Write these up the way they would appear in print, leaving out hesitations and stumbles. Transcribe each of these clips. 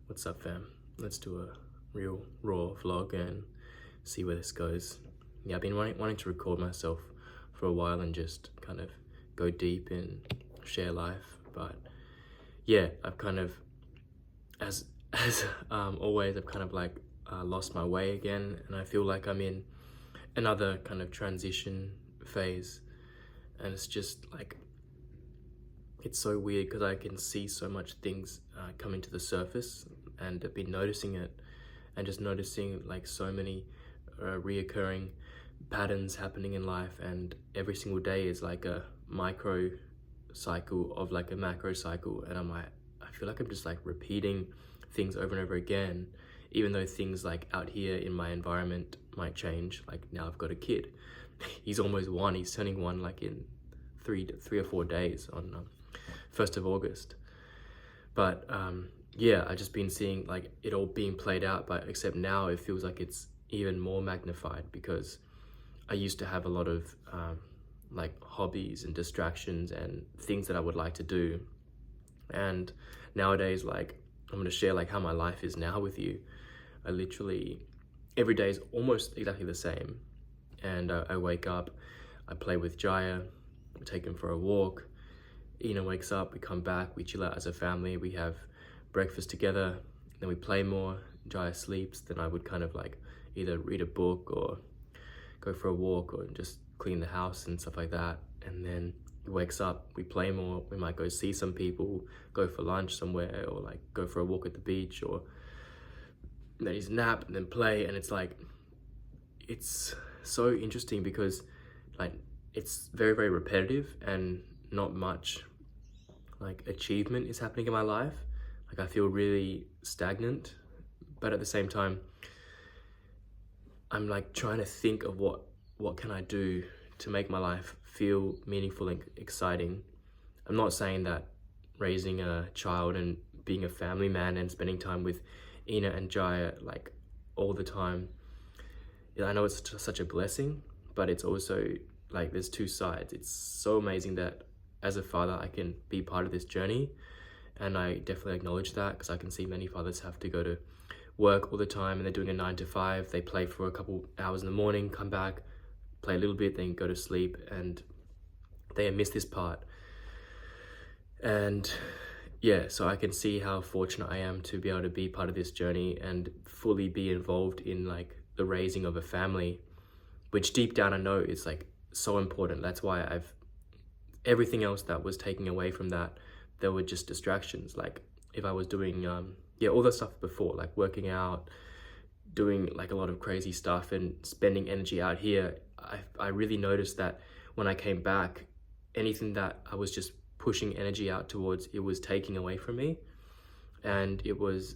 What's up, fam? Let's do a real raw vlog and see where this goes. Yeah, I've been wanting to record myself for a while and just kind of go deep and share life. But yeah, I've kind of, as always, I've kind of lost my way again, and I feel like I'm in another kind of transition phase, and it's just like it's so weird because I can see so much things coming to the surface, and I've been noticing it and just noticing like so many reoccurring patterns happening in life, and every single day is like a micro cycle of like a macro cycle, and I feel like I'm just like repeating things over and over again, even though things like out here in my environment might change. Like now I've got a kid. He's almost one. He's turning one like in three or 4 days on 1st of August. But yeah, I just been seeing like it all being played out, but except now it feels like it's even more magnified because I used to have a lot of like hobbies and distractions and things that I would like to do. And nowadays, like I'm gonna share like how my life is now with you. I literally, every day is almost exactly the same. And I wake up, I play with Jaya, we take him for a walk. Ina wakes up, we come back, we chill out as a family, we have breakfast together, then we play more. Jaya sleeps, then I would kind of like either read a book or go for a walk or just clean the house and stuff like that. And then he wakes up, we play more, we might go see some people, go for lunch somewhere, or like go for a walk at the beach, or then he's nap and then play. And it's like, it's so interesting because like it's very, very repetitive and not much like achievement is happening in my life. Like I feel really stagnant, but at the same time, I'm like trying to think of what can I do to make my life feel meaningful and exciting. I'm not saying that raising a child and being a family man and spending time with Ina and Jaya like all the time, I know it's such a blessing, but it's also like there's two sides. It's so amazing that as a father I can be part of this journey, and I definitely acknowledge that because I can see many fathers have to go to work all the time and they're doing a 9 to 5. They play for a couple hours in the morning, come back, play a little bit, then go to sleep, and they miss this part. And yeah, so I can see how fortunate I am to be able to be part of this journey and fully be involved in like the raising of a family, which deep down I know is like so important. That's why everything else that was taking away from that, there were just distractions. Like if I was doing all the stuff before, like working out, doing like a lot of crazy stuff and spending energy out here, I really noticed that when I came back, anything that I was just pushing energy out towards, it was taking away from me. And it was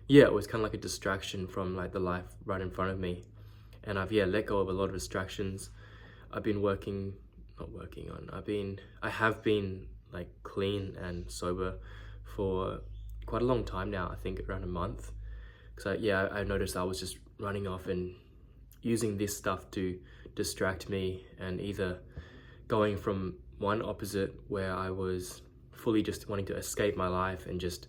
it was kind of like a distraction from like the life right in front of me. And I've let go of a lot of distractions. I've been I have been like clean and sober for quite a long time now. I think around a month. Because I noticed I was just running off and using this stuff to distract me, and either going from one opposite where I was fully just wanting to escape my life and just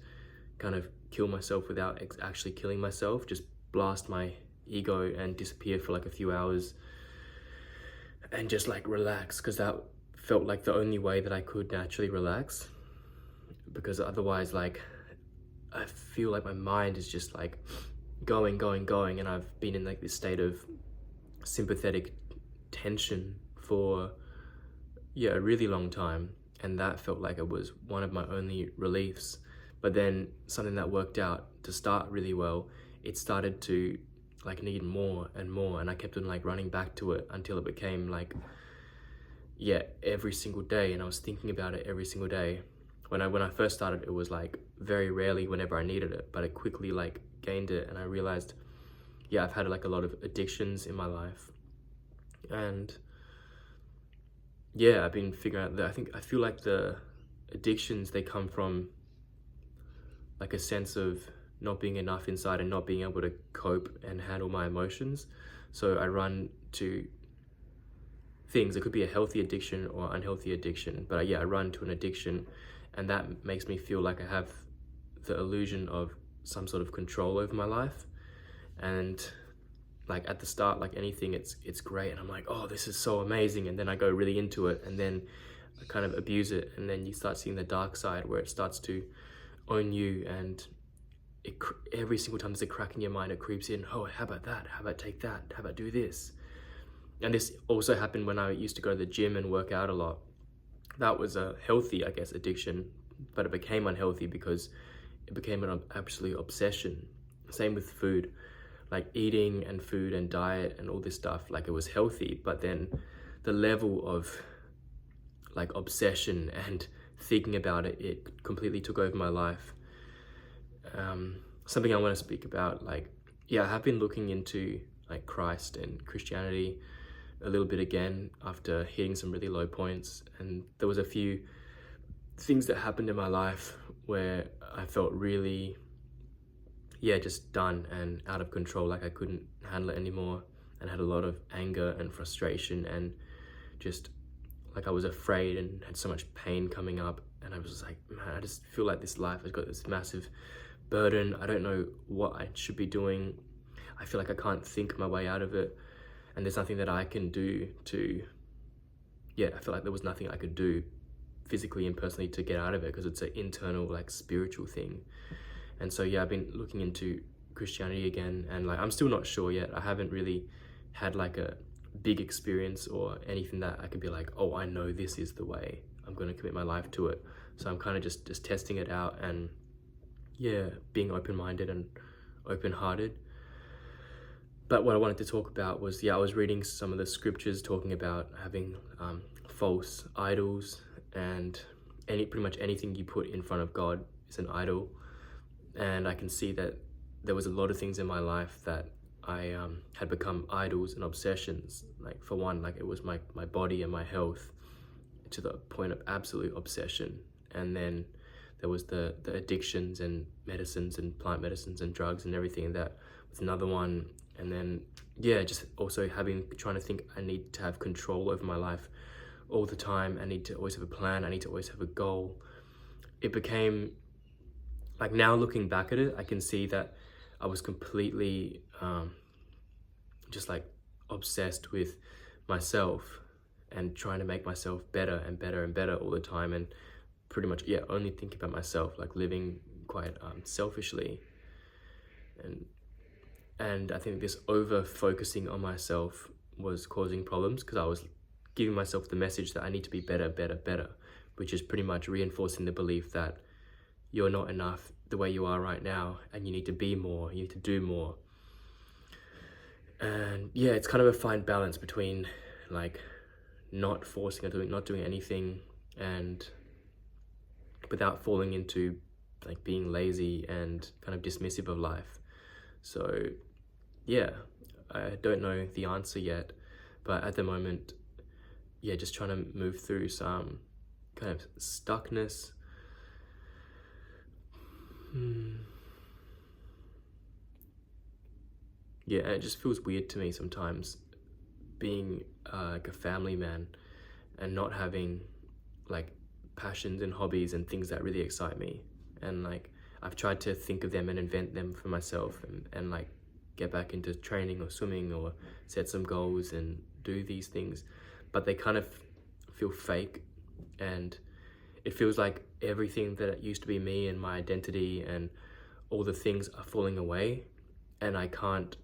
kind of kill myself without actually killing myself, just blast my ego and disappear for like a few hours and just like relax, because that felt like the only way that I could naturally relax. Because otherwise, like I feel like my mind is just like going, and I've been in like this state of sympathetic tension for a really long time, and that felt like it was one of my only reliefs. But then something that worked out to start really well, it started to like need more and more, and I kept on like running back to it until it became like every single day, and I was thinking about it every single day. When I first started, it was like very rarely whenever I needed it, but I quickly like gained it, and I realized I've had like a lot of addictions in my life. And I've been figuring out that I feel like the addictions, they come from like a sense of not being enough inside and not being able to cope and handle my emotions. So I run to things. It could be a healthy addiction or unhealthy addiction, but I run to an addiction, and that makes me feel like I have the illusion of some sort of control over my life. And like at the start, like anything, it's great, and I'm like, oh, this is so amazing, and then I go really into it, and then I kind of abuse it, and then you start seeing the dark side where it starts to own you, and every single time there's a crack in your mind, it creeps in. Oh, how about that? How about take that? How about do this? And this also happened when I used to go to the gym and work out a lot. That was a healthy, I guess, addiction, but it became unhealthy because it became an absolute obsession. Same with food, like eating and food and diet and all this stuff, like it was healthy, but then the level of like obsession and thinking about it, it completely took over my life. Something I want to speak about, like, yeah, I have been looking into like Christ and Christianity a little bit again after hitting some really low points, and there was a few things that happened in my life where I felt really just done and out of control, like I couldn't handle it anymore, and had a lot of anger and frustration, and just like I was afraid and had so much pain coming up, and I was just like, man, I just feel like this life has got this massive burden. I don't know what I should be doing. I feel like I can't think my way out of it, and there's nothing that I can do to, I feel like there was nothing I could do physically and personally to get out of it, because it's an internal, like, spiritual thing. And so, I've been looking into Christianity again, and like, I'm still not sure yet. I haven't really had like a big experience or anything that I could be like, oh, I know this is the way, I'm going to commit my life to it. So I'm kind of just testing it out, and being open-minded and open-hearted. But what I wanted to talk about was, I was reading some of the scriptures talking about having false idols, and pretty much anything you put in front of God is an idol. And I can see that there was a lot of things in my life that I had become idols and obsessions. Like, for one, like, it was my body and my health, to the point of absolute obsession. And then there was the addictions and medicines and plant medicines and drugs and everything, and that was another one. And then just also trying to think I need to have control over my life all the time. I need to always have a plan. I need to always have a goal. It became like, now looking back at it, I can see that I was completely just like obsessed with myself and trying to make myself better and better and better all the time, and pretty much only think about myself, like living quite selfishly. And I think this over focusing on myself was causing problems, because I was giving myself the message that I need to be better, better, better, which is pretty much reinforcing the belief that you're not enough the way you are right now, and you need to be more, you need to do more. And it's kind of a fine balance between like not forcing or not doing anything, and without falling into like being lazy and kind of dismissive of life. So I don't know the answer yet, but at the moment, just trying to move through some kind of stuckness. And it just feels weird to me sometimes, being like a family man and not having like passions and hobbies and things that really excite me. And like, I've tried to think of them and invent them for myself, and like get back into training or swimming or set some goals and do these things, but they kind of feel fake, and it feels like everything that used to be me and my identity and all the things are falling away, and I can't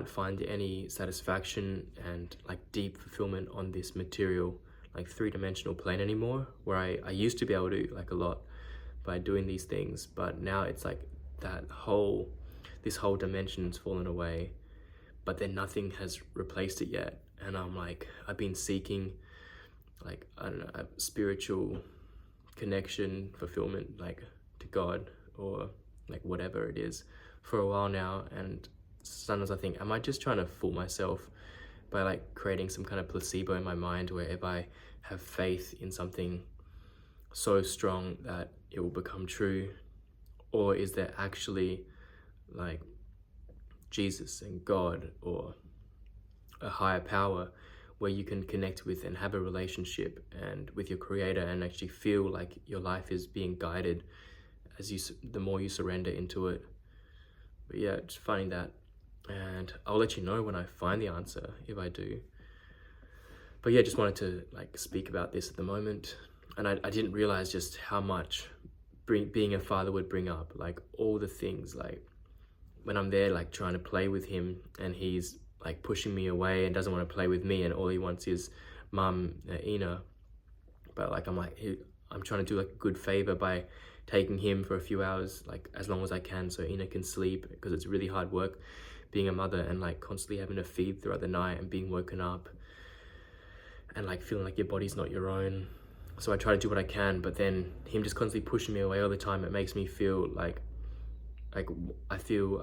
find any satisfaction and like deep fulfillment on this material, like three-dimensional plane anymore, where I used to be able to like a lot by doing these things, but now it's like this whole dimension's fallen away, but then nothing has replaced it yet. And I'm like, I've been seeking like, I don't know, a spiritual connection, fulfillment, like to God or like whatever it is, for a while now. And sometimes I think, am I just trying to fool myself by like creating some kind of placebo in my mind, where if I have faith in something so strong that it will become true? Or is there actually like Jesus and God or a higher power where you can connect with and have a relationship and with your creator and actually feel like your life is being guided the more you surrender into it. But yeah, just finding that, and I'll let you know when I find the answer, if I do. But yeah, just wanted to like speak about this at the moment. And I didn't realize just how much being a father would bring up, like all the things, like when I'm there like trying to play with him and he's like pushing me away and doesn't want to play with me, and all he wants is mum, Ina. But like I'm trying to do like a good favor by taking him for a few hours, like as long as I can, so Ina can sleep, because it's really hard work being a mother and like constantly having to feed throughout the night and being woken up and like feeling like your body's not your own. So I try to do what I can, but then him just constantly pushing me away all the time, it makes me feel like I feel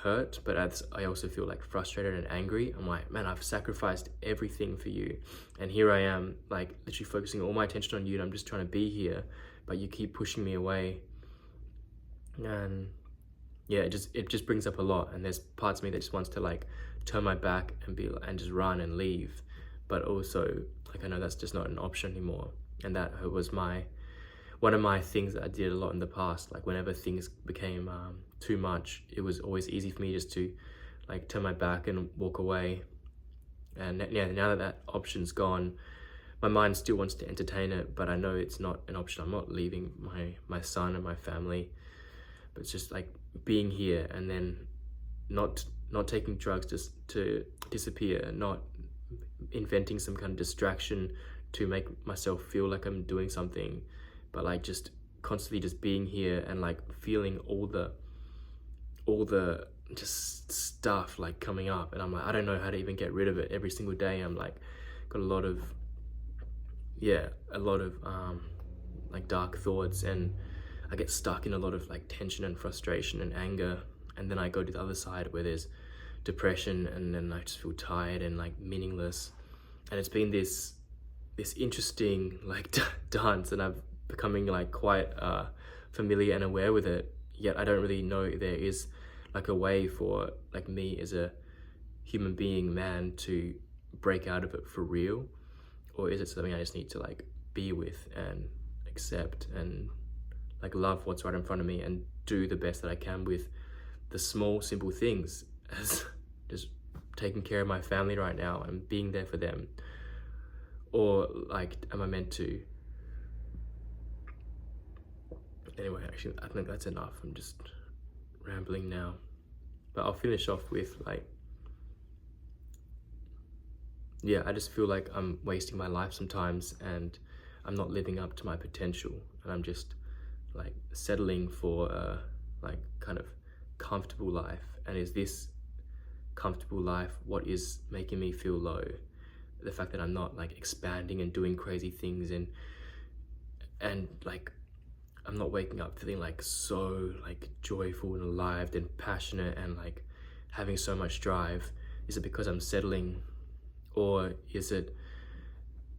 hurt, but I also feel like frustrated and angry. I'm like, man, I've sacrificed everything for you, and here I am like literally focusing all my attention on you, and I'm just trying to be here, but you keep pushing me away. And yeah, it just brings up a lot, and there's parts of me that just wants to like turn my back and just run and leave, but also like I know that's just not an option anymore. And that was one of my things that I did a lot in the past. Like whenever things became too much, it was always easy for me just to like turn my back and walk away. And yeah, now that option's gone, my mind still wants to entertain it, but I know it's not an option. I'm not leaving my son and my family, but it's just like being here, and then not taking drugs just to disappear, not inventing some kind of distraction to make myself feel like I'm doing something, but like just constantly just being here and like feeling all the just stuff like coming up, and I'm like, I don't know how to even get rid of it. Every single day I'm like got a lot of like dark thoughts, and I get stuck in a lot of like tension and frustration and anger, and then I go to the other side where there's depression, and then I just feel tired and like meaningless. And it's been this interesting like dance, and I'm becoming like quite familiar and aware with it, yet I don't really know if there is like a way for like me as a human being, man, to break out of it for real, or is it something I just need to like be with and accept and like love what's right in front of me and do the best that I can with the small simple things, as just taking care of my family right now and being there for them? Or like, am I meant to? Anyway, actually, I think that's enough. I'm just rambling now. But I'll finish off with like, yeah, I just feel like I'm wasting my life sometimes, and I'm not living up to my potential, and I'm just like settling for a like kind of comfortable life. And is this comfortable life what is making me feel low? The fact that I'm not like expanding and doing crazy things, and like I'm not waking up feeling like so like joyful and alive and passionate and like having so much drive. Is it because I'm settling, or is it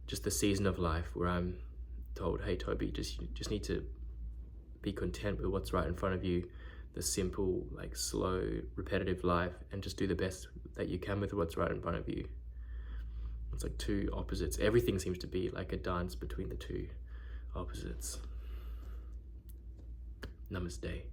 just the season of life where I'm told, hey Toby, you just need to be content with what's right in front of you, the simple like slow repetitive life, and just do the best that you can with what's right in front of you? It's like two opposites. Everything seems to be like a dance between the two opposites. Namaste.